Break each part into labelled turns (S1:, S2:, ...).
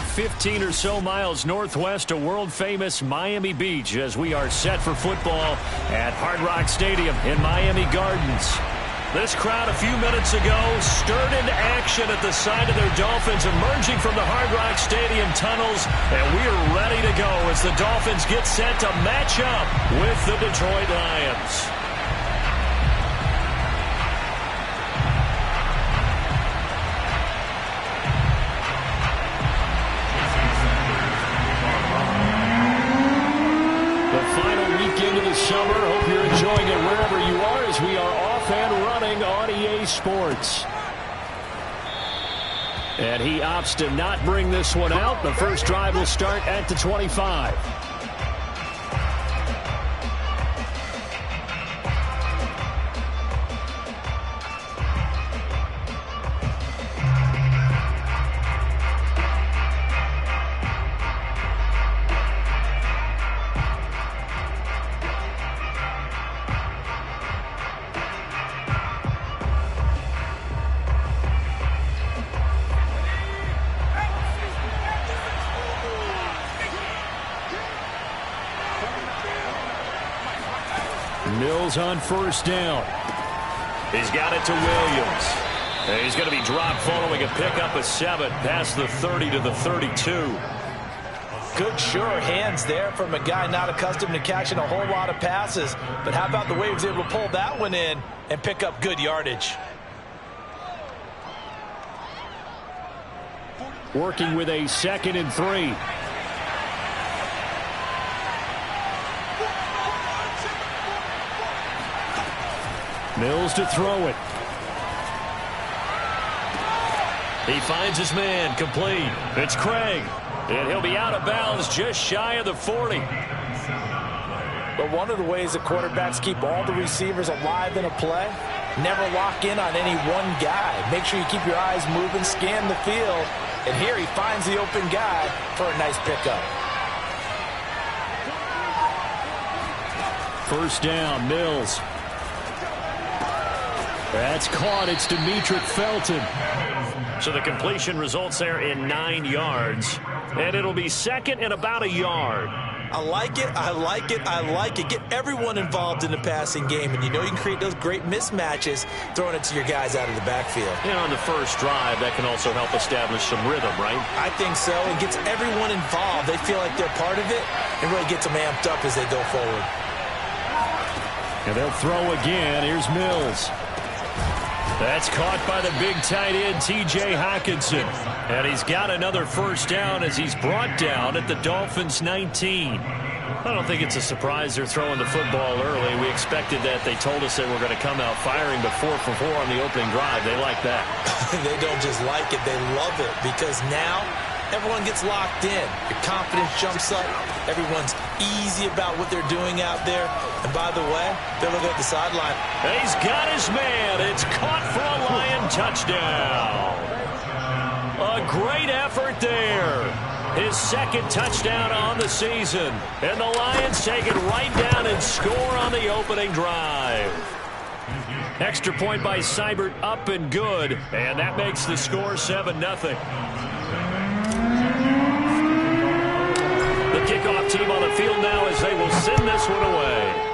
S1: about 15 or so miles northwest of world-famous Miami Beach as we are set for football at Hard Rock Stadium in Miami Gardens. This crowd a few minutes ago stirred into action at the sight of their Dolphins emerging from the Hard Rock Stadium tunnels, and we are ready to go as the Dolphins get set to match up with the Detroit Lions. The final weekend of the summer. Hope you're enjoying it wherever you are as we are off and running on EA Sports. And he opts to not bring this one out. The first drive will start at the 25. Mills on first down. He's got it to Williams. And he's going to be dropped following a pickup of 7 past the 30 to the 32.
S2: Good, sure hands there from a guy not accustomed to catching a whole lot of passes. But how about the way he was able to pull that one in and pick up good yardage?
S1: Working with a 2nd and 3. Mills to throw it. He finds his man, complete. It's Craig. And he'll be out of bounds just shy of the 40.
S2: But one of the ways that quarterbacks keep all the receivers alive in a play, never lock in on any one guy. Make sure you keep your eyes moving, scan the field. And here he finds the open guy for a nice pickup.
S1: First down, Mills. That's caught. It's Demetric Felton. So the completion results there in 9 yards. And it'll be 2nd and about a yard.
S2: I like it. I like it. I like it. Get everyone involved in the passing game. And you know you can create those great mismatches throwing it to your guys out of the backfield.
S1: And on the first drive, that can also help establish some rhythm, right?
S2: I think so. It gets everyone involved. They feel like they're part of it. And really gets them amped up as they go forward.
S1: And they'll throw again. Here's Mills. That's caught by the big tight end, T.J. Hockenson. And he's got another first down as he's brought down at the Dolphins' 19. I don't think it's a surprise they're throwing the football early. We expected that. They told us they were going to come out firing, but 4 for 4 on the opening drive. They like that.
S2: They don't just like it. They love it because now everyone gets locked in. Your confidence jumps up. Everyone's easy about what they're doing out there. And by the way, they're looking at the sideline.
S1: He's got his man. It's caught for a Lion touchdown. A great effort there. His 2nd touchdown on the season. And the Lions take it right down and score on the opening drive. Extra point by Seibert up and good. And that makes the score 7-0. The kickoff team on the field now as they will send this one away.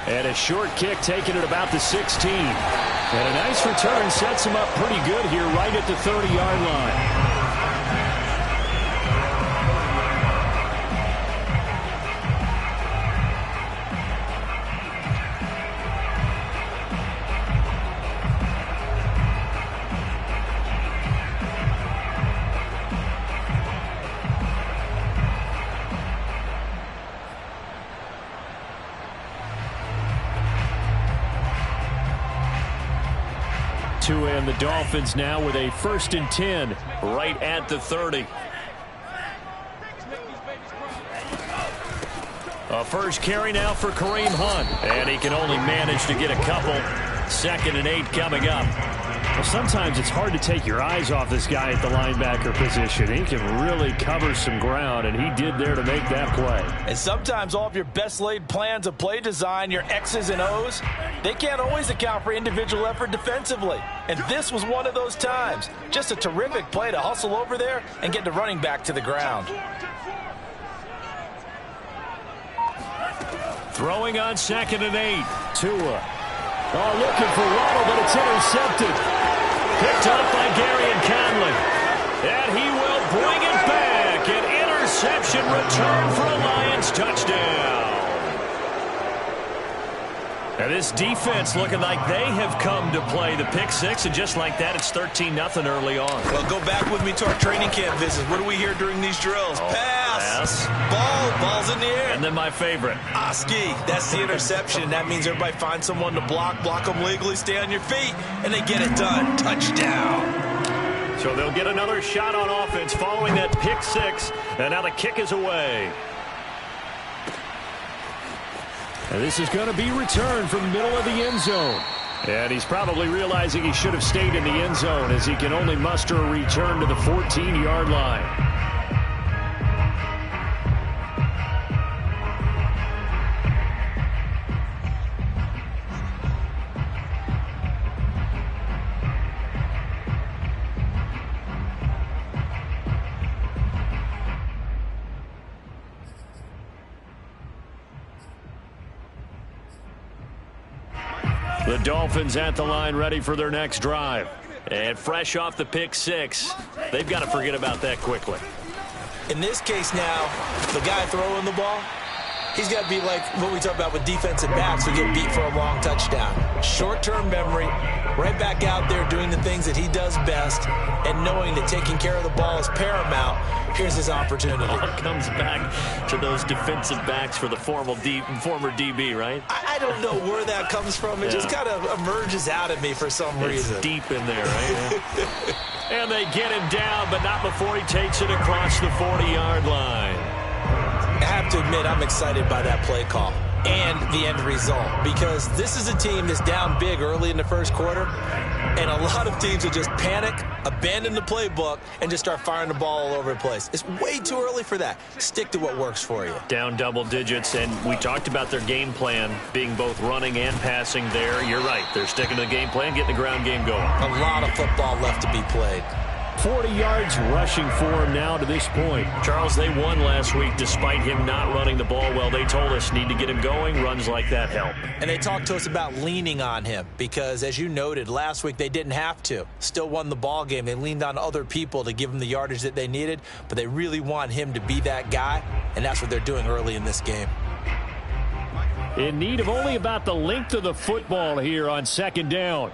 S1: And a short kick taken at about the 16. And a nice return sets him up pretty good here right at the 30-yard line. And the Dolphins now with a 1st and 10 right at the 30. A first carry now for Kareem Hunt. And he can only manage to get a couple. 2nd and 8 coming up. Well, sometimes it's hard to take your eyes off this guy at the linebacker position. He can really cover some ground, and he did there to make that play.
S2: And sometimes all of your best laid plans of play design, your X's and O's, they can't always account for individual effort defensively. And this was one of those times. Just a terrific play to hustle over there and get the running back to the ground.
S1: Throwing on 2nd and 8. Tua. Oh, looking for Waddle, but it's intercepted. Picked up by Gary and Conley. And he will bring it back. An interception return for a Lions touchdown. And this defense looking like they have come to play the pick six, and just like that, it's 13-0 early on.
S2: Well, go back with me to our training camp visits. What do we hear during these drills? Pass. Ball's in the air.
S1: And then my favorite.
S2: Oski. That's the interception. That means everybody finds someone to block them legally, stay on your feet, and they get it done. Touchdown.
S1: So they'll get another shot on offense following that pick six, and now the kick is away. And this is going to be returned from the middle of the end zone. And he's probably realizing he should have stayed in the end zone as he can only muster a return to the 14-yard line. The Dolphins at the line ready for their next drive. And fresh off the pick six, they've got to forget about that quickly.
S2: In this case now, the guy throwing the ball, he's got to be like what we talk about with defensive backs who get beat for a long touchdown. Short-term memory, right back out there doing the things that he does best, and knowing that taking care of the ball is paramount. Here's his opportunity.
S1: It all comes back to those defensive backs for the former DB, right?
S2: I don't know where that comes from. It just kind of emerges out of me for some reason.
S1: It's deep in there, right? And they get him down, but not before he takes it across the 40-yard line.
S2: I have to admit, I'm excited by that play call and the end result, because this is a team that's down big early in the first quarter, and a lot of teams will just panic, abandon the playbook, and just start firing the ball all over the place. It's way too early for that. Stick to what works for you.
S1: Down double digits, and we talked about their game plan being both running and passing there. You're right. They're sticking to the game plan, getting the ground game going.
S2: A lot of football left to be played.
S1: 40 yards rushing for him now to this point. Charles, they won last week despite him not running the ball well. They told us need to get him going. Runs like that help.
S2: And they talked to us about leaning on him because, as you noted, last week they didn't have to. Still won the ball game. They leaned on other people to give them the yardage that they needed, but they really want him to be that guy, and that's what they're doing early in this game.
S1: In need of only about the length of the football here on second down.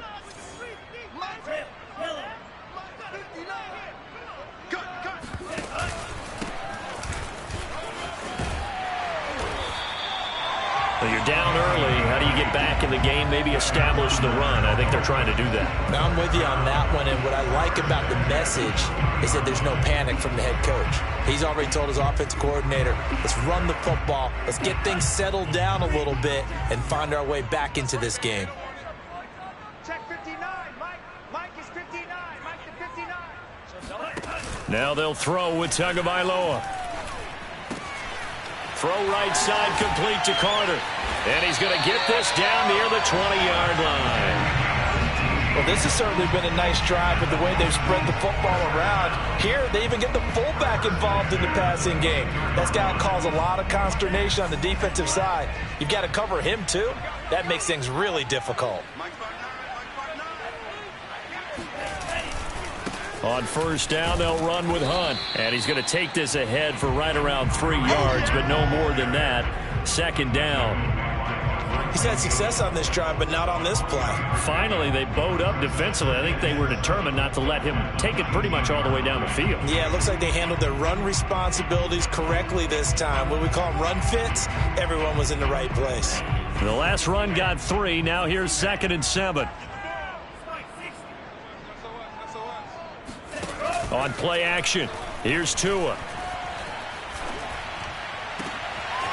S1: You're down early. How do you get back in the game? Maybe establish the run. I think they're trying to do that.
S2: Now, I'm with you on that one, and what I like about the message is that there's no panic from the head coach. He's already told his offensive coordinator, let's run the football, let's get things settled down a little bit, and find our way back into this game.
S3: Check 59, Mike is 59, Mike to 59.
S1: Now they'll throw with Tagovailoa. Throw right side complete to Carter. And he's going to get this down near the 20-yard line.
S2: Well, this has certainly been a nice drive with the way they've spread the football around. Here, they even get the fullback involved in the passing game. That's got to cause a lot of consternation on the defensive side. You've got to cover him, too. That makes things really difficult.
S1: On first down, they'll run with Hunt. And he's going to take this ahead for right around 3 yards, but no more than that. Second down.
S2: He's had success on this drive, but not on this play.
S1: Finally, they bowed up defensively. I think they were determined not to let him take it pretty much all the way down the field.
S2: Yeah, it looks like they handled their run responsibilities correctly this time. What we call them run fits, everyone was in the right place.
S1: The last run got 3. Now here's 2nd and 7. On play action, here's Tua.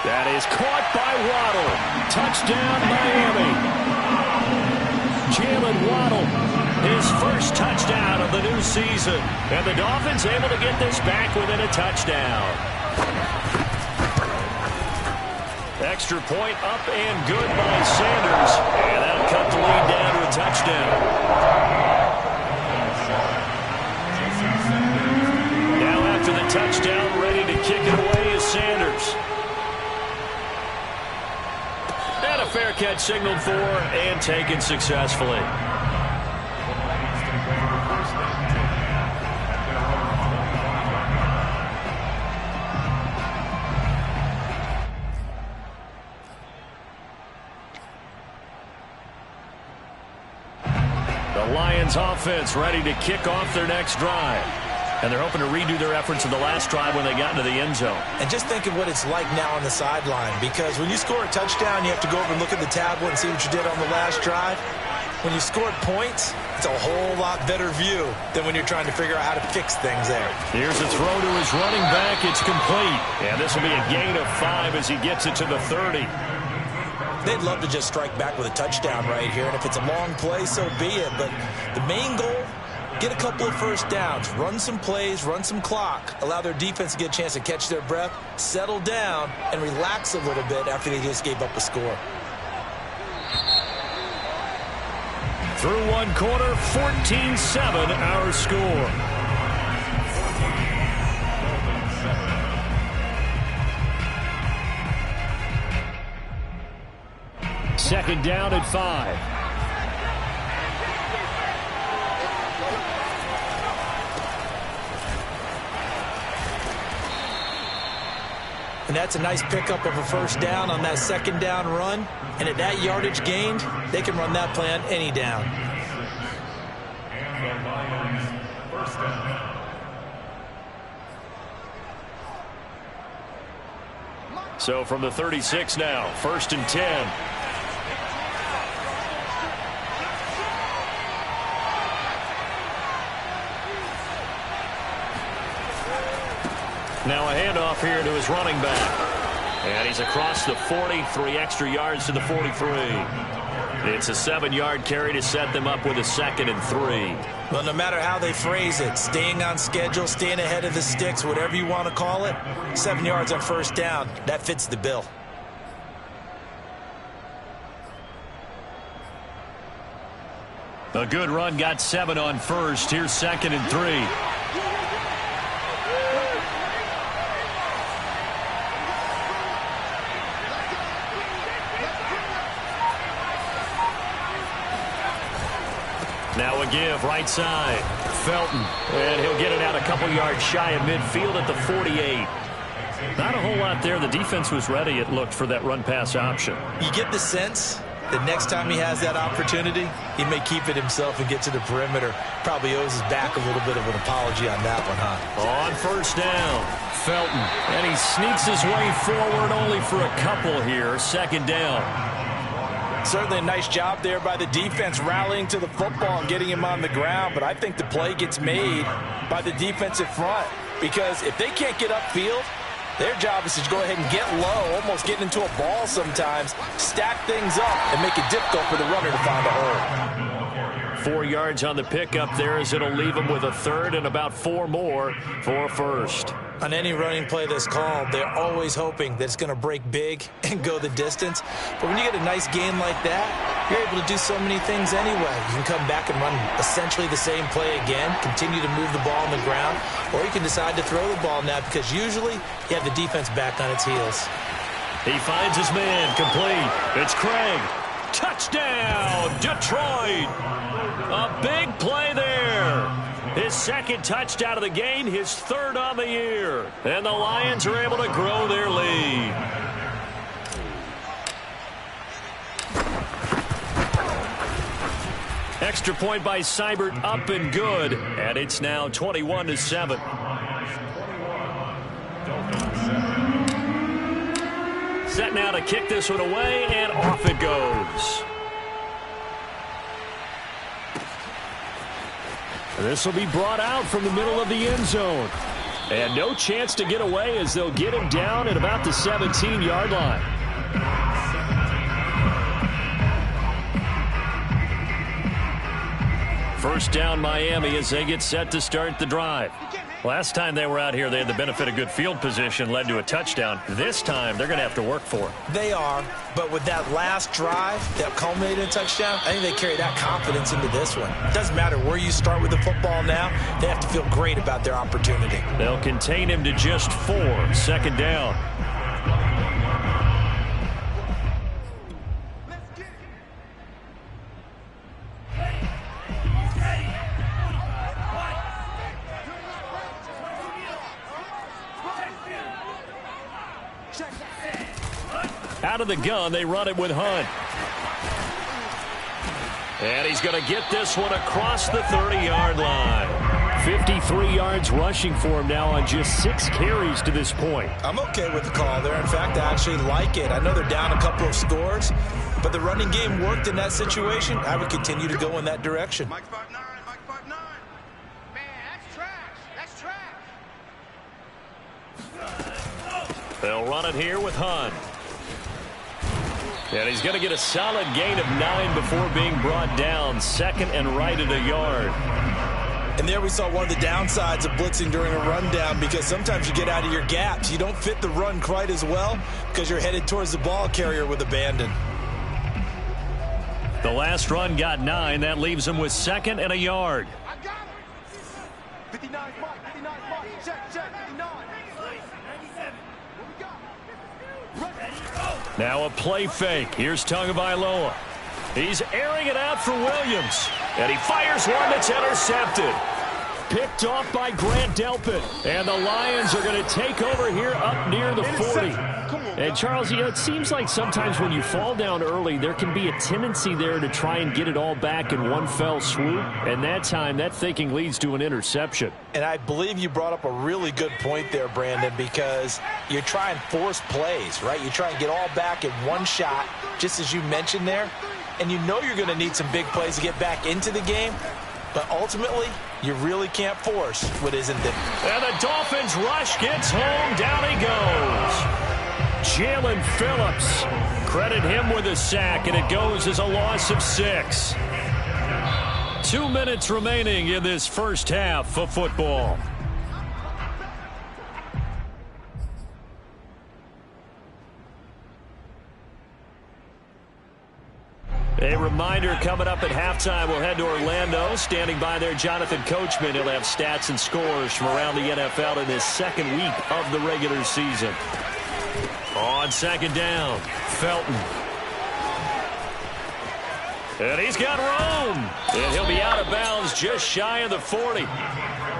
S1: That is caught by Waddle. Touchdown, Miami. Jalen Waddle His first touchdown of the new season. And the Dolphins able to get this back within a touchdown. Extra point up and good by Sanders. And that'll cut the lead down to a touchdown. Now after the touchdown, ready to kick it away is Sanders. And a fair catch signaled for and taken successfully. The Lions offense ready to kick off their next drive. And they're hoping to redo their efforts in the last drive when they got into the end zone.
S2: And just think of what it's like now on the sideline, because when you score a touchdown, you have to go over and look at the tablet and see what you did on the last drive. When you scored points, it's a whole lot better view than when you're trying to figure out how to fix things there.
S1: Here's a throw to his running back. It's complete. And this will be a gain of 5 as he gets it to the 30.
S2: They'd love to just strike back with a touchdown right here, and if it's a long play, so be it. But the main goal, get a couple of first downs, run some plays, run some clock, allow their defense to get a chance to catch their breath, settle down, and relax a little bit after they just gave up a score.
S1: Through one quarter, 14-7 our score. Second down at 5.
S2: And that's a nice pickup of a first down on that second down run. And at that yardage gained, they can run that play on any down.
S1: So from the 36 now, 1st and 10. Now a handoff here to his running back. And he's across the 40, 3 extra yards to the 43. It's a 7-yard carry to set them up with a 2nd and 3.
S2: Well, no matter how they phrase it, staying on schedule, staying ahead of the sticks, whatever you want to call it, 7 yards on first down, that fits the bill.
S1: A good run got 7 on first. Here's 2nd and 3. Now a give, right side. Felton. And he'll get it out a couple yards shy of midfield at the 48. Not a whole lot there. The defense was ready, it looked, for that run-pass option.
S2: You get the sense that next time he has that opportunity, he may keep it himself and get to the perimeter. Probably owes his back a little bit of an apology on that one, huh?
S1: On first down, Felton. And he sneaks his way forward only for a couple here. 2nd down.
S2: Certainly a nice job there by the defense rallying to the football and getting him on the ground, but I think the play gets made by the defensive front, because if they can't get upfield, their job is to go ahead and get low, almost get into a ball sometimes, stack things up, and make it difficult for the runner to find a hole.
S1: 4 yards on the pickup there as it'll leave him with a 3rd and about 4 more for a 1st.
S2: On any running play that's called, they're always hoping that it's going to break big and go the distance. But when you get a nice gain like that, you're able to do so many things anyway. You can come back and run essentially the same play again, continue to move the ball on the ground, or you can decide to throw the ball now, because usually you have the defense back on its heels.
S1: He finds his man, complete. It's Craig. Touchdown, Detroit. A big play there. His 2nd touchdown of the game, his 3rd on the year. And the Lions are able to grow their lead. Extra point by Seibert, up and good. And it's now 21-7. Set now to kick this one away, and off it goes. This will be brought out from the middle of the end zone. And no chance to get away as they'll get him down at about the 17-yard line. First down Miami as they get set to start the drive. Last time they were out here, they had the benefit of good field position, led to a touchdown. This time, they're going to have to work for it.
S2: They are, but with that last drive that culminated in a touchdown, I think they carry that confidence into this one. It doesn't matter where you start with the football now. They have to feel great about their opportunity.
S1: They'll contain him to just 4. Second down. Out of the gun, they run it with Hunt. And he's going to get this one across the 30-yard line. 53 yards rushing for him now on just 6 carries to this point.
S2: I'm okay with the call there. In fact, I actually like it. I know they're down a couple of scores, but the running game worked in that situation. I would continue to go in that direction.
S3: Mike 5'9", Mike 5'9". Man, that's trash. That's trash.
S1: They'll run it here with Hunt. And he's going to get a solid gain of 9 before being brought down. Second and right at a yard.
S2: And there we saw one of the downsides of blitzing during a rundown, because sometimes you get out of your gaps. You don't fit the run quite as well because you're headed towards the ball carrier with abandon.
S1: The last run got 9. That leaves him with second and a yard.
S3: I got him. 59 Mike, 59 Mike. Check, 59. 97. What we got?
S1: Now a play fake. Here's Tagovailoa. He's airing it out for Williams. And he fires one that's intercepted. Picked off by Grant Delpit. And the Lions are going to take over here up near the 40. And Charles, it seems like sometimes when you fall down early, there can be a tendency there to try and get it all back in one fell swoop. And that time, that thinking leads to an interception.
S2: And I believe you brought up a really good point there, Brandon, because you try and force plays, right? You try and get all back in one shot, just as you mentioned there. And you know you're going to need some big plays to get back into the game. But ultimately, you really can't force what isn't there.
S1: And the Dolphins rush gets home. Down he goes. Jalen Phillips. Credit him with a sack, and it goes as a loss of 6. 2 minutes remaining in this first half of football. A reminder coming up at halftime, we'll head to Orlando. Standing by there, Jonathan Coachman. He'll have stats and scores from around the NFL in this second week of the regular season. On second down, Felton. And he's got room. And he'll be out of bounds just shy of the 40.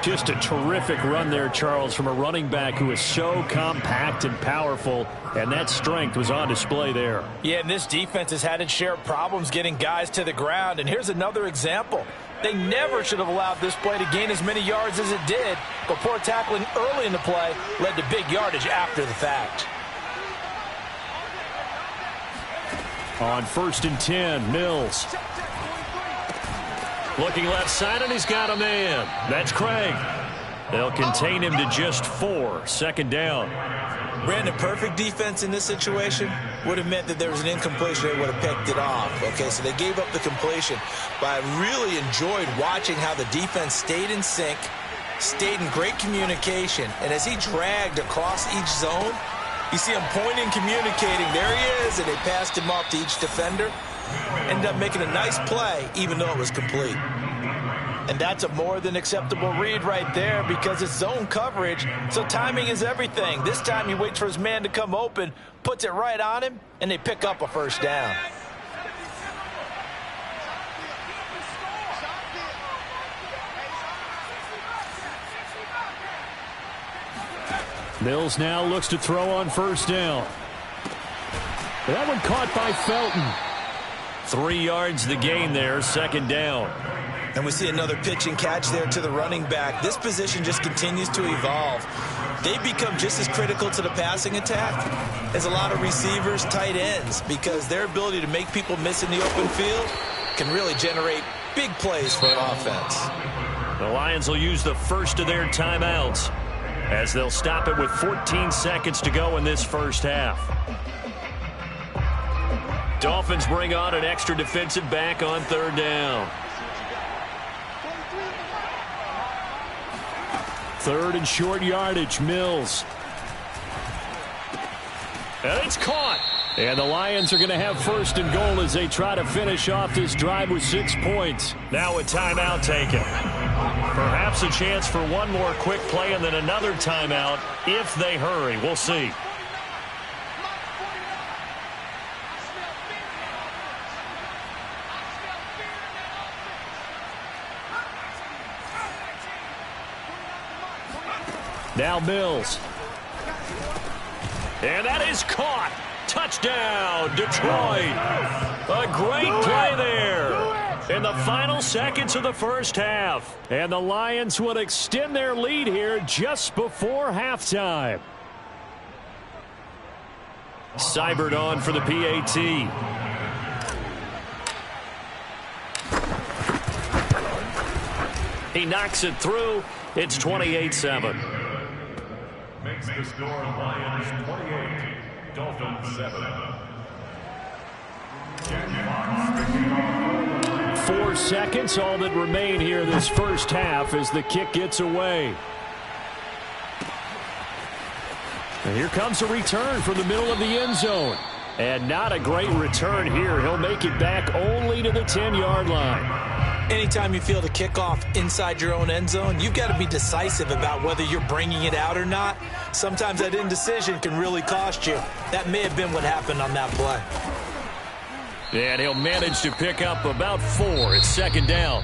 S1: Just a terrific run there, Charles, from a running back who is so compact and powerful, and that strength was on display there.
S2: Yeah, and this defense has had its share of problems getting guys to the ground, and here's another example. They never should have allowed this play to gain as many yards as it did, but poor tackling early in the play led to big yardage after the fact.
S1: On 1st and 10, Mills. Looking left side, and he's got a man. That's Craig. They'll contain him to just 4. Second down.
S2: Brandon, perfect defense in this situation would have meant that there was an incompletion. They would have picked it off. Okay, so they gave up the completion. But I really enjoyed watching how the defense stayed in sync, stayed in great communication. And as he dragged across each zone, you see him pointing, communicating. There he is, and they passed him off to each defender. Ended up making a nice play, even though it was complete. And that's a more than acceptable read right there, because it's zone coverage, so timing is everything. This time he waits for his man to come open, puts it right on him, and they pick up a first down.
S1: Mills now looks to throw on first down. That one caught by Felton. 3 yards the gain there, second down.
S2: And we see another pitch and catch there to the running back. This position just continues to evolve. They become just as critical to the passing attack as a lot of receivers, tight ends, because their ability to make people miss in the open field can really generate big plays for an offense.
S1: The Lions will use the first of their timeouts as they'll stop it with 14 seconds to go in this first half. Dolphins bring on an extra defensive back on third down. Third and short yardage, Mills. And it's caught. And the Lions are going to have first and goal as they try to finish off this drive with 6 points. Now a timeout taken. Perhaps a chance for one more quick play and then another timeout if they hurry. We'll see. Now Mills. And that is caught. Touchdown, Detroit. A great play there in the final seconds of the first half. And the Lions would extend their lead here just before halftime. Seibert on for the PAT. He knocks it through. It's 28-7.
S4: Makes the score Lions 28, Dolphins 7.
S1: 4 seconds, all that remain here this first half as the kick gets away. And here comes a return from the middle of the end zone. And not a great return here. He'll make it back only to the 10-yard line.
S2: Anytime you feel the kickoff inside your own end zone, you've got to be decisive about whether you're bringing it out or not. Sometimes that indecision can really cost you. That may have been what happened on that play.
S1: And he'll manage to pick up about 4. It's second down.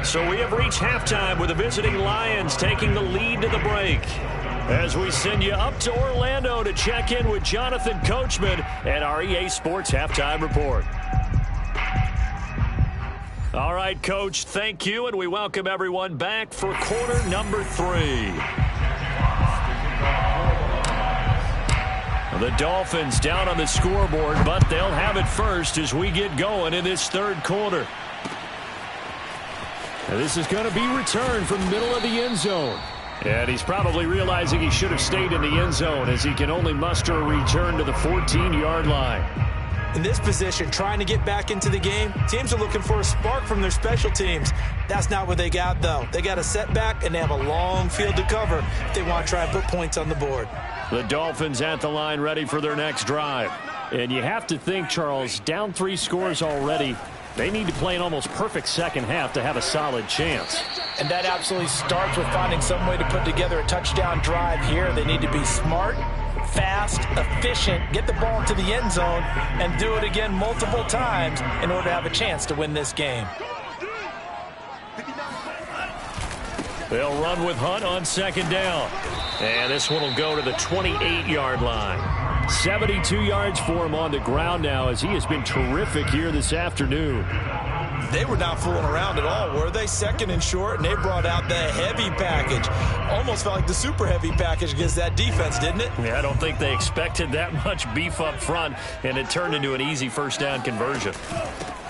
S1: So we have reached halftime with the visiting Lions taking the lead to the break. As we send you up to Orlando to check in with Jonathan Coachman and our EA Sports Halftime Report. All right, Coach, thank you, and we welcome everyone back for quarter number 3. The Dolphins down on the scoreboard, but they'll have it first as we get going in this third quarter. And this is going to be returned from the middle of the end zone. And he's probably realizing he should have stayed in the end zone as he can only muster a return to the 14-yard line.
S2: In this position, trying to get back into the game, teams are looking for a spark from their special teams. That's not what they got, though. They got a setback, and they have a long field to cover if they want to try and put points on the board.
S1: The Dolphins at the line ready for their next drive. And you have to think, Charles, down 3 scores already. They need to play an almost perfect second half to have a solid chance.
S2: And that absolutely starts with finding some way to put together a touchdown drive here. They need to be smart, fast, efficient, get the ball into the end zone, and do it again multiple times in order to have a chance to win this game.
S1: They'll run with Hunt on second down. And this one will go to the 28-yard line. 72 yards for him on the ground now as he has been terrific here this afternoon.
S2: They were not fooling around at all, were they? Second and short, and they brought out the heavy package. Almost felt like the super heavy package against that defense, didn't it?
S1: Yeah, I don't think they expected that much beef up front, and it turned into an easy first down conversion.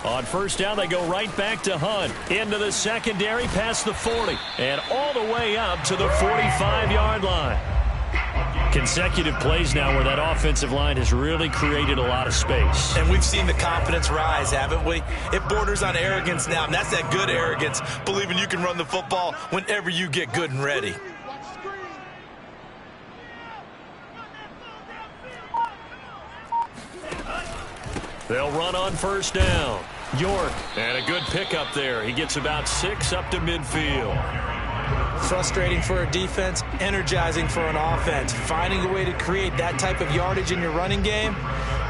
S1: On first down, they go right back to Hunt. Into the secondary, past the 40, and all the way up to the 45-yard line. Consecutive plays now where that offensive line has really created a lot of space.
S2: And we've seen the confidence rise, haven't we? It borders on arrogance now, and that's that good arrogance, believing you can run the football whenever you get good and ready.
S1: They'll run on first down. York, and a good pickup there. He gets about 6 up to midfield.
S2: Frustrating for a defense, energizing for an offense. Finding a way to create that type of yardage in your running game,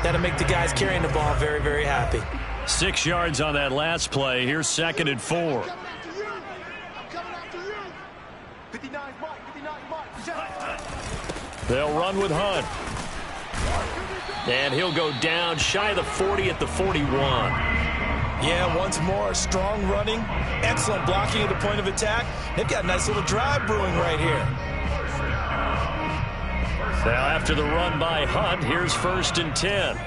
S2: that'll make the guys carrying the ball very, very happy.
S1: 6 yards on that last play. Here's second and 4. They'll run with Hunt. And he'll go down shy of the 40 at the 41.
S2: Yeah, once more, strong running, excellent blocking at the point of attack. They've got a nice little drive brewing right here.
S1: Now after the run by Hunt, here's first and 10.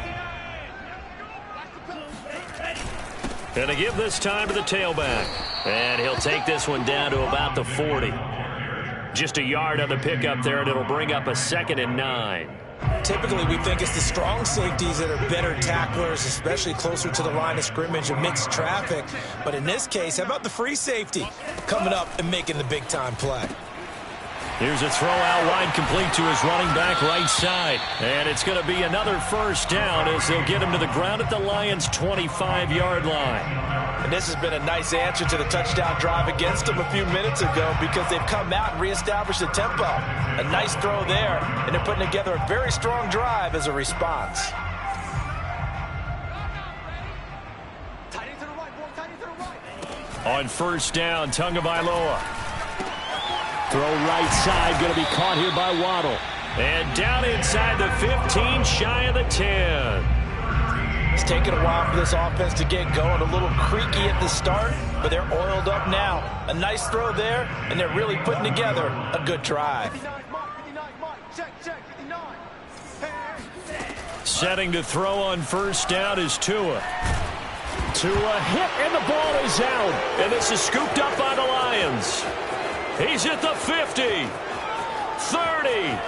S1: And to give this time to the tailback. And he'll take this one down to about the 40. Just a yard on the pickup there, and it'll bring up a 2nd and 9.
S2: Typically, we think it's the strong safeties that are better tacklers, especially closer to the line of scrimmage amidst traffic. But in this case, how about the free safety coming up and making the big-time play?
S1: Here's a throw out wide, complete to his running back right side. And it's going to be another first down as they'll get him to the ground at the Lions' 25-yard line.
S2: And this has been a nice answer to the touchdown drive against them a few minutes ago because they've come out and reestablished the tempo. A nice throw there, and they're putting together a very strong drive as a response.
S1: On first down, Tagovailoa. Throw right side, going to be caught here by Waddle. And down inside the 15, shy of the 10.
S2: It's taken a while for this offense to get going. A little creaky at the start, but they're oiled up now. A nice throw there, and they're really putting together a good drive.
S1: Setting to throw on first down is Tua. Tua hit, and the ball is out. And this is scooped up by the Lions. He's at the 50, 30,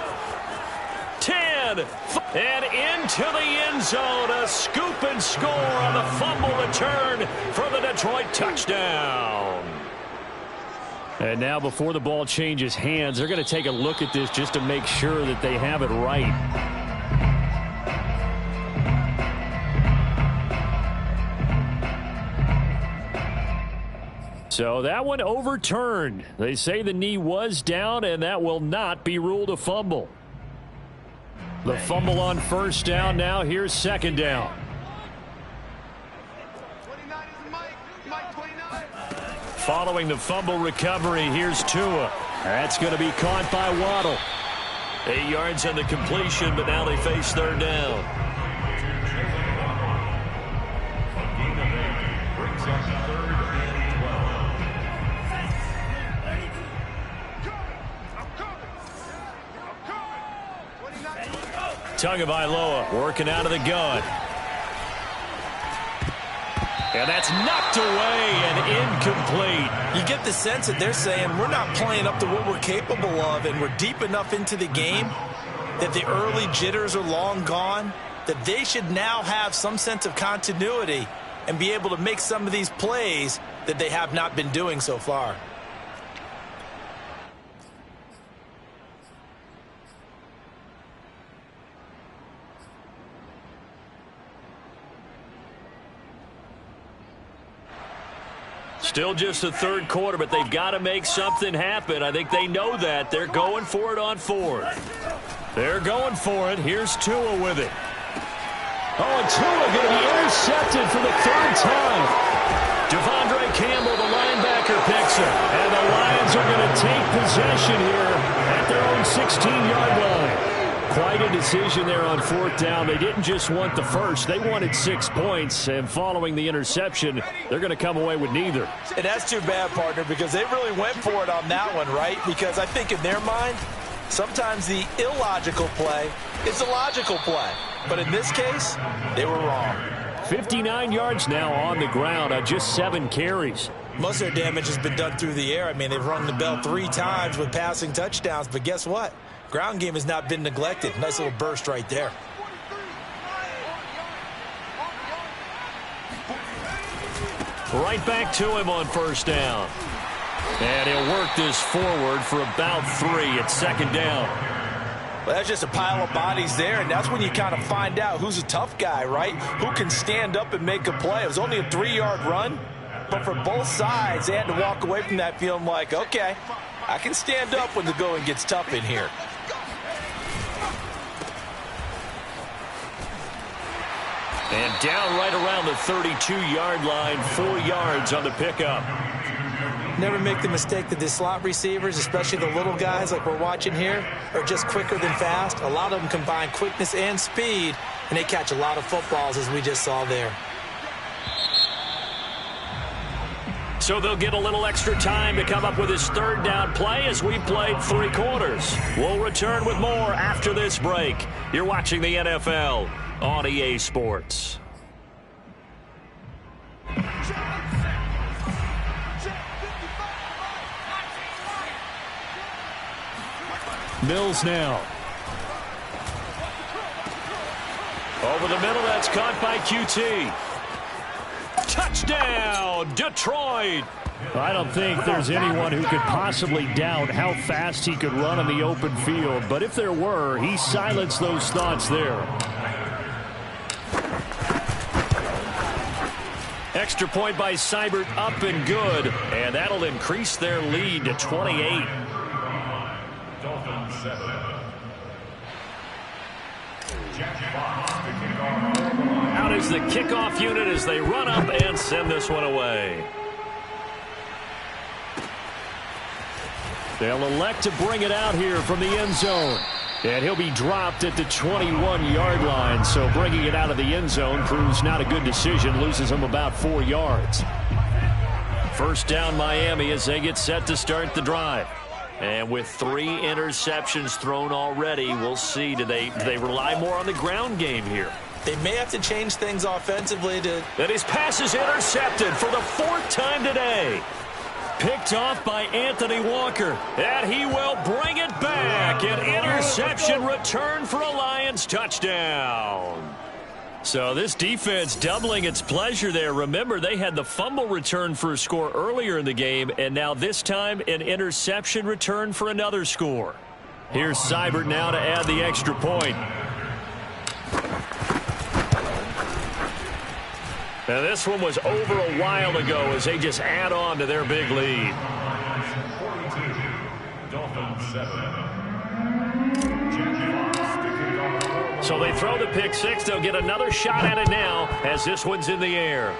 S1: 10, and into the end zone. A scoop and score on the fumble return for the Detroit touchdown. And now before the ball changes hands, they're going to take a look at this just to make sure that they have it right. So that one overturned. They say the knee was down, and that will not be ruled a fumble. The fumble on first down now. Here's second down. Following the fumble recovery, here's Tua. That's going to be caught by Waddle. 8 yards on the completion, but now they face third down. Tagovailoa working out of the gun. And that's knocked away and incomplete.
S2: You get the sense that they're saying we're not playing up to what we're capable of, and we're deep enough into the game that the early jitters are long gone, that they should now have some sense of continuity and be able to make some of these plays that they have not been doing so far.
S1: Still just the third quarter, but they've got to make something happen. I think they know that. They're going for it on fourth. They're going for it. Here's Tua with it. Oh, and Tua going to be intercepted for the third time. Devondre Campbell, the linebacker, picks it. And the Lions are going to take possession here at their own 16-yard line. Quite a decision there on fourth down. They didn't just want the first. They wanted 6 points, and following the interception, they're going to come away with neither.
S2: And that's too bad, partner, because they really went for it on that one, right? Because I think in their mind, sometimes the illogical play is a logical play. But in this case, they were wrong.
S1: 59 yards now on the ground on just 7 carries.
S2: Most of their damage has been done through the air. I mean, they've rung the bell 3 times with passing touchdowns, but guess what? Ground game has not been neglected. Nice little burst right there.
S1: Right back to him on first down. And he'll work this forward for about 3 at second down.
S2: Well, that's just a pile of bodies there, and that's when you kind of find out who's a tough guy, right? Who can stand up and make a play. It was only a 3-yard run, but for both sides, they had to walk away from that feeling like, okay, I can stand up when the going gets tough in here.
S1: And down right around the 32-yard line, 4 yards on the pickup.
S2: Never make the mistake that the slot receivers, especially the little guys like we're watching here, are just quicker than fast. A lot of them combine quickness and speed, and they catch a lot of footballs, as we just saw there.
S1: So they'll get a little extra time to come up with his third down play as we played 3 quarters. We'll return with more after this break. You're watching the NFL on EA Sports. Mills now. Over the middle, that's caught by QT. Touchdown, Detroit. I don't think there's anyone who could possibly doubt how fast he could run in the open field. But if there were, he silenced those thoughts there. Extra point by Seibert, up and good. And that'll increase their lead to 28.
S4: Dolphins 7.
S1: Out is the kickoff unit as they run up and send this one away. They'll elect to bring it out here from the end zone. And he'll be dropped at the 21-yard line. So bringing it out of the end zone proves not a good decision. Loses him about 4 yards. First down Miami as they get set to start the drive. And with 3 interceptions thrown already, we'll see. Do they rely more on the ground game here?
S2: They may have to change things offensively to...
S1: And his pass is intercepted for the 4th time today. Picked off by Anthony Walker. And he will bring it back. An interception return for a Lions touchdown. So this defense doubling its pleasure there. Remember, they had the fumble return for a score earlier in the game, and now this time an interception return for another score. Here's Seibert now to add the extra point. Now this one was over a while ago as they just add on to their big lead.
S4: 42, Dolphins 7.
S1: So they throw the pick six. They'll get another shot at it now as this one's in the air.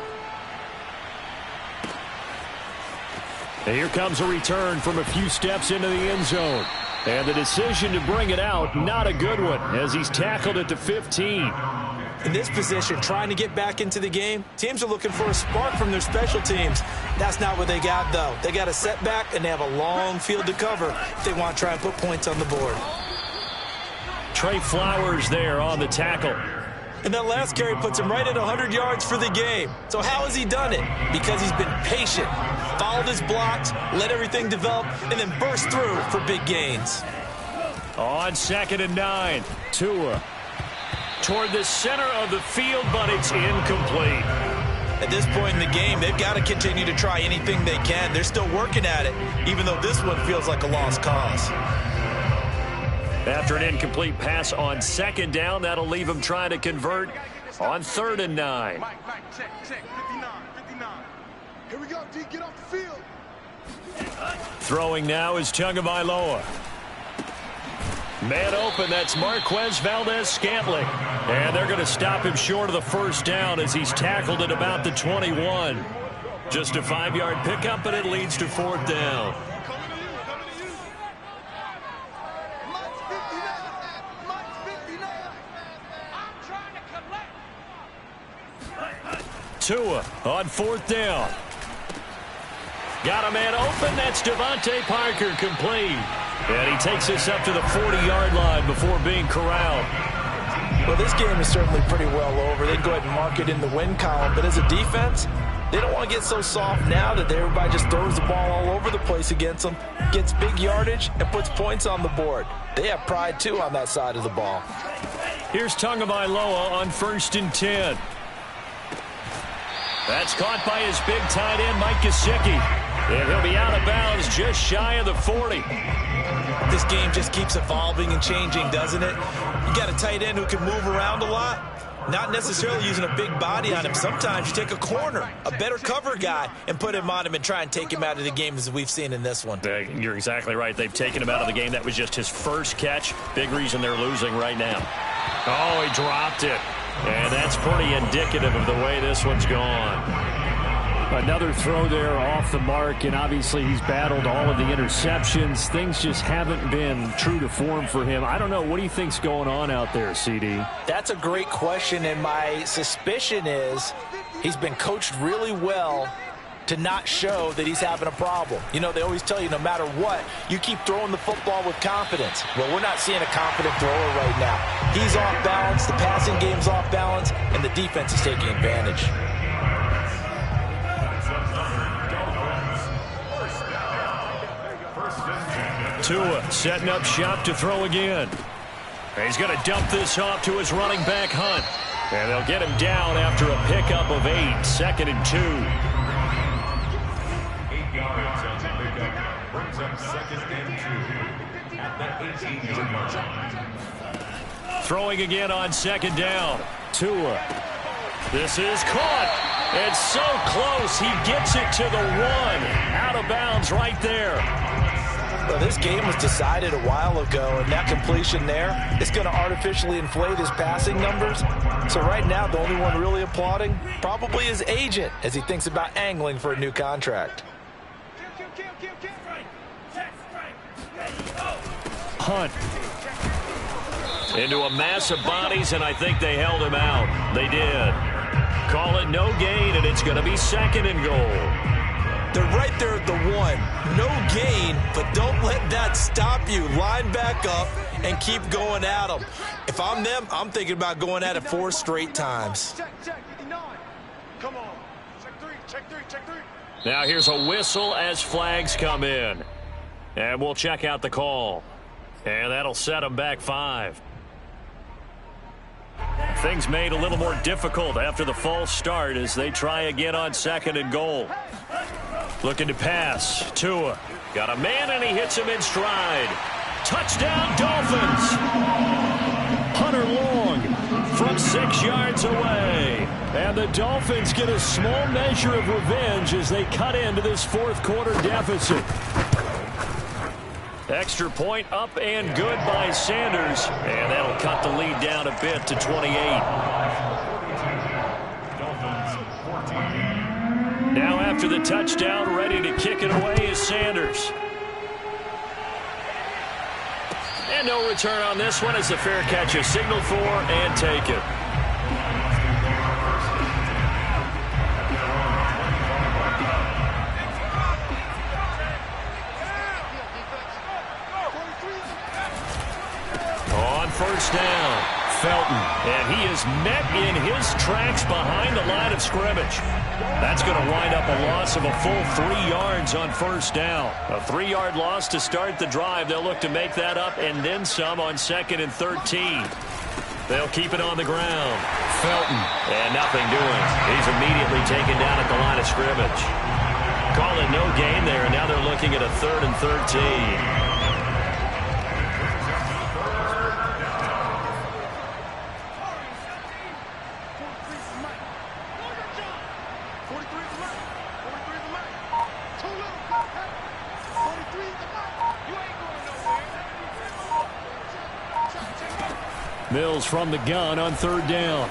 S1: And here comes a return from a few steps into the end zone. And the decision to bring it out, not a good one, as he's tackled at the 15.
S2: In this position, trying to get back into the game, teams are looking for a spark from their special teams. That's not what they got, though. They got a setback, and they have a long field to cover if they want to try and put points on the board.
S1: Trey Flowers there on the tackle.
S2: And that last carry puts him right at 100 yards for the game. So how has he done it? Because he's been patient, followed his blocks, let everything develop, and then burst through for big gains.
S1: On 2nd and 9, Tua toward the center of the field, but it's incomplete.
S2: At this point in the game, they've got to continue to try anything they can. They're still working at it, even though this one feels like a lost cause.
S1: After an incomplete pass on 2nd down, that'll leave him trying to convert on 3rd and 9.
S3: Mike, check, 59. Here we go, D, get off the field.
S1: Throwing now is Tagovailoa. Man open, that's Marquez Valdez-Scantling. And they're going to stop him short of the 1st down as he's tackled at about the 21. Just a 5-yard pickup, and it leads to 4th down. Tua on 4th down. Got a man open. That's Devontae Parker, complete. And he takes this up to the 40-yard line before being corralled.
S2: Well, this game is certainly pretty well over. They can go ahead and mark it in the win column. But as a defense, they don't want to get so soft now that everybody just throws the ball all over the place against them, gets big yardage, and puts points on the board. They have pride, too, on that side of the ball.
S1: Here's Tagovailoa on 1st and 10. That's caught by his big tight end, Mike Gesicki. And he'll be out of bounds just shy of the 40.
S2: This game just keeps evolving and changing, doesn't it? You got a tight end who can move around a lot, not necessarily using a big body on him. Sometimes you take a corner, a better cover guy, and put him on him and try and take him out of the game as we've seen in this one.
S1: You're exactly right. They've taken him out of the game. That was just his first catch. Big reason they're losing right now. Oh, he dropped it. And that's pretty indicative of the way this one's gone. Another throw there off the mark, and obviously he's battled all of the interceptions. Things just haven't been true to form for him. I don't know. What do you think's going on out there, CD?
S2: That's a great question, and my suspicion is he's been coached really well to not show that he's having a problem. You know, they always tell you no matter what, you keep throwing the football with confidence. Well, we're not seeing a confident thrower right now. He's off balance, the passing game's off balance, and the defense is taking advantage.
S1: Tua setting up shop to throw again. He's going to dump this off to his running back, Hunt. And they'll get him down after a pickup of 8, 2nd and 2.
S4: Second and 2 at the 18-yard line.
S1: Throwing again on second down. Tua. This is caught. It's so close. He gets it to the 1. Out of bounds right there.
S2: Well, this game was decided a while ago, and that completion there is going to artificially inflate his passing numbers. So right now, the only one really applauding probably his agent as he thinks about angling for a new contract.
S1: Hunt. Into a mass of bodies, and I think they held him out. They did. Call it no gain, and it's going to be second and goal.
S2: They're right there at the 1. No gain, but don't let that stop you. Line back up and keep going at them. If I'm them, I'm thinking about going at it 4 straight times.
S3: Check, 59. Come on. Check three.
S1: Now here's a whistle as flags come in. And we'll check out the call. And that'll set them back 5. Things made a little more difficult after the false start as they try again on second and goal. Looking to pass. Tua. Got a man and he hits him in stride. Touchdown Dolphins. Hunter Long from 6 yards away. And the Dolphins get a small measure of revenge as they cut into this fourth quarter deficit. Extra point up and good by Sanders. And that'll cut the lead down a bit to 28. Now after the touchdown, ready to kick it away is Sanders. And no return on this one as the fair catch is signaled for and taken. On first down, Felton. And he is met in his tracks behind the line of scrimmage. That's going to wind up a loss of a full 3 yards on first down. A 3-yard loss to start the drive. They'll look to make that up and then some on second and 13. They'll keep it on the ground. Felton. And nothing doing. He's immediately taken down at the line of scrimmage. Call it no gain there, and now they're looking at a 3rd and 13. Mills from the gun on 3rd down.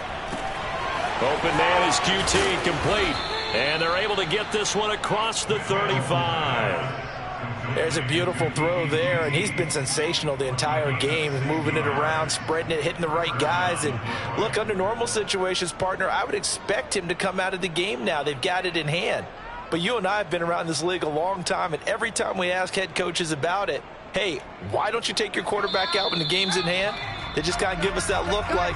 S1: Open man is QT, complete. And they're able to get this one across the 35.
S2: There's a beautiful throw there, and he's been sensational the entire game, moving it around, spreading it, hitting the right guys. And look, under normal situations, partner, I would expect him to come out of the game now. They've got it in hand. But you and I have been around this league a long time, and every time we ask head coaches about it, hey, why don't you take your quarterback out when the game's in hand? They just kind of give us that look like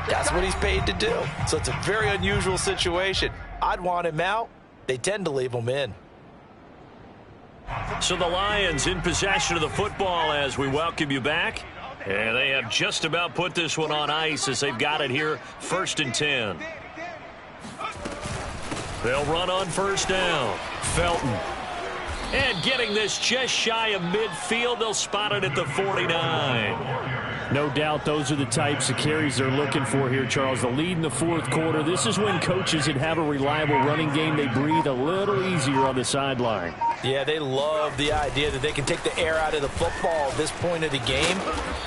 S2: that's what he's paid to do. So it's a very unusual situation. I'd want him out. They tend to leave him in.
S1: So the Lions in possession of the football as we welcome you back. And they have just about put this one on ice as they've got it here 1st and 10. They'll run on first down. Felton. And getting this just shy of midfield, they'll spot it at the 49. No doubt those are the types of carries they're looking for here, Charles. The lead in the fourth quarter. This is when coaches that have a reliable running game, they breathe a little easier on the sideline.
S2: Yeah, they love the idea that they can take the air out of the football at this point of the game.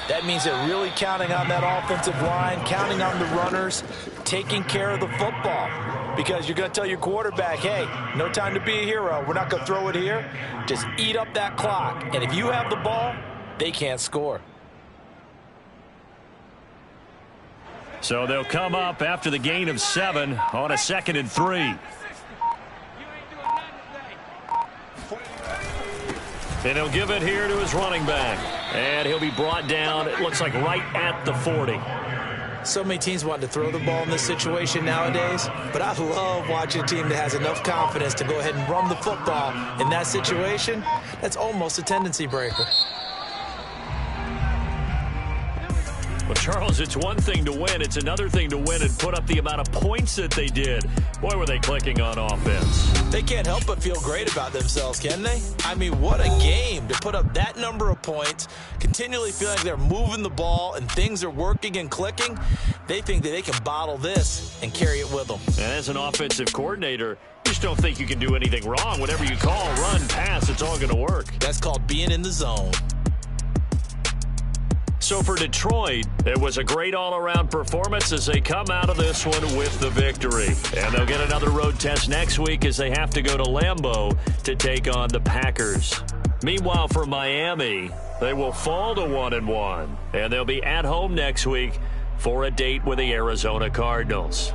S2: That means they're really counting on that offensive line, counting on the runners, taking care of the football. Because you're going to tell your quarterback, hey, no time to be a hero. We're not going to throw it here. Just eat up that clock. And if you have the ball, they can't score.
S1: So they'll come up after the gain of 7 on a 2nd and 3. And he'll give it here to his running back. And he'll be brought down, it looks like, right at the 40.
S2: So many teams want to throw the ball in this situation nowadays, but I love watching a team that has enough confidence to go ahead and run the football in that situation. That's almost a tendency breaker.
S1: Well, Charles, it's one thing to win. It's another thing to win and put up the amount of points that they did. Boy, were they clicking on offense.
S2: They can't help but feel great about themselves, can they? I mean, what a game to put up that number of points, continually feeling like they're moving the ball and things are working and clicking. They think that they can bottle this and carry it with them.
S1: And as an offensive coordinator, you just don't think you can do anything wrong. Whatever you call, run, pass, it's all going to work.
S2: That's called being in the zone.
S1: So for Detroit, it was a great all-around performance as they come out of this one with the victory. And they'll get another road test next week as they have to go to Lambeau to take on the Packers. Meanwhile, for Miami, they will fall to 1-1, and they'll be at home next week for a date with the Arizona Cardinals.